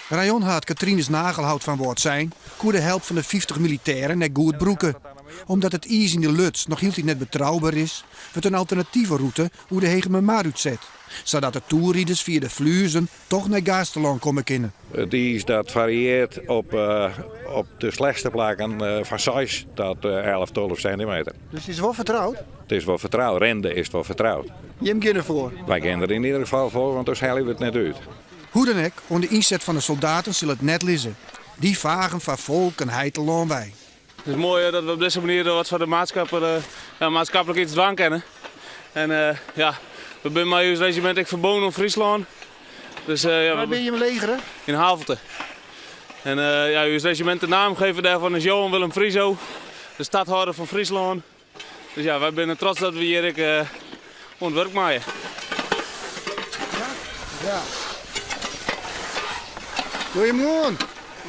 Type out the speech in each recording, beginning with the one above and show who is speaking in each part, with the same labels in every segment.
Speaker 1: Rayon had Katrines nagelhout van woord zijn, koer de helft van de 50 militairen naar goed broeken. Omdat het ijs in de luts nog heel net betrouwbaar is, wordt een alternatieve route hoe de Hegemer uitzet. Zodat de toerrieders via de Fluizen toch naar Gasteland komen kunnen.
Speaker 2: Het ijs dat varieert op de slechtste plekken van 6 tot 11, 12 centimeter.
Speaker 1: Dus het is wel vertrouwd?
Speaker 2: Het is wel vertrouwd, rende is wel vertrouwd.
Speaker 1: Je hem ervoor.
Speaker 2: Wij gaan er in ieder geval voor, want dus halen we het net uit.
Speaker 1: Hoe dan ook, onder de inzet van de soldaten zullen het net lissen. Die vagen van volk en heiteloon wij.
Speaker 3: Het is mooi dat we op deze manier wat van de maatschappelijk iets dwang kennen. En we zijn met ons regiment ik verbonden om Friesland. Dus,
Speaker 1: Waar ben je in legeren?
Speaker 3: In Havelte. En uw regiment de naamgever daarvan is Johan Willem Frieso, de stadhouder van Friesland. Dus ja, wij zijn trots dat we hier ontwerk maken.
Speaker 1: Ja. Doe je hem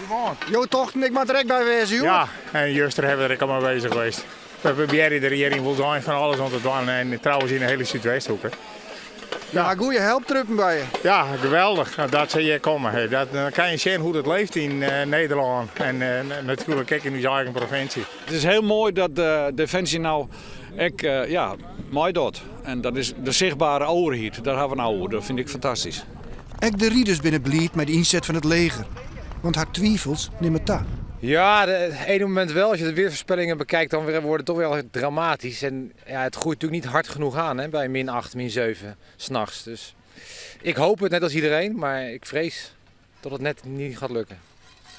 Speaker 1: gewoon? Jo, toch, ik mag direct bij wezen, joh.
Speaker 4: Ja, en juist daar hebben we er allemaal bezig geweest. We proberen de regering wil zijn van alles om te doen en trouwens in de hele situatie ook. Hè.
Speaker 1: Ja, goeie helptruppen bij je.
Speaker 4: Ja, geweldig dat ze hier komen. Dan kan je zien hoe het leeft in Nederland en natuurlijk ook in uw eigen provincie.
Speaker 5: Het is heel mooi dat de Defensie nou mooi doet. En dat is de zichtbare overheid, daar hebben we nou over. Dat vind ik fantastisch.
Speaker 1: Ook de rieders binnen blied met de inzet van het leger. Want haar twijfels nemen ta.
Speaker 6: Ja, het ene moment wel. Als je de weersvoorspellingen bekijkt, dan wordt het toch wel dramatisch. En ja, het groeit natuurlijk niet hard genoeg aan hè, bij -8, -7 s'nachts. Dus ik hoop het net als iedereen, maar ik vrees dat het net niet gaat lukken.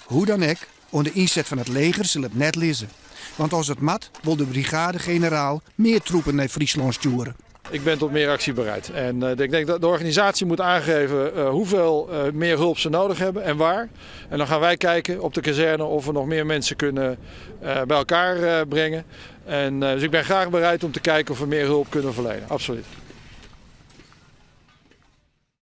Speaker 1: Hoe dan ook, onder de inzet van het leger zal het net lissen. Want als het mat, wil de brigade-generaal meer troepen naar Friesland sturen.
Speaker 7: Ik ben tot meer actie bereid. En ik denk dat de organisatie moet aangeven hoeveel meer hulp ze nodig hebben en waar. En dan gaan wij kijken op de kazerne of we nog meer mensen kunnen bij elkaar brengen. En, dus ik ben graag bereid om te kijken of we meer hulp kunnen verlenen. Absoluut.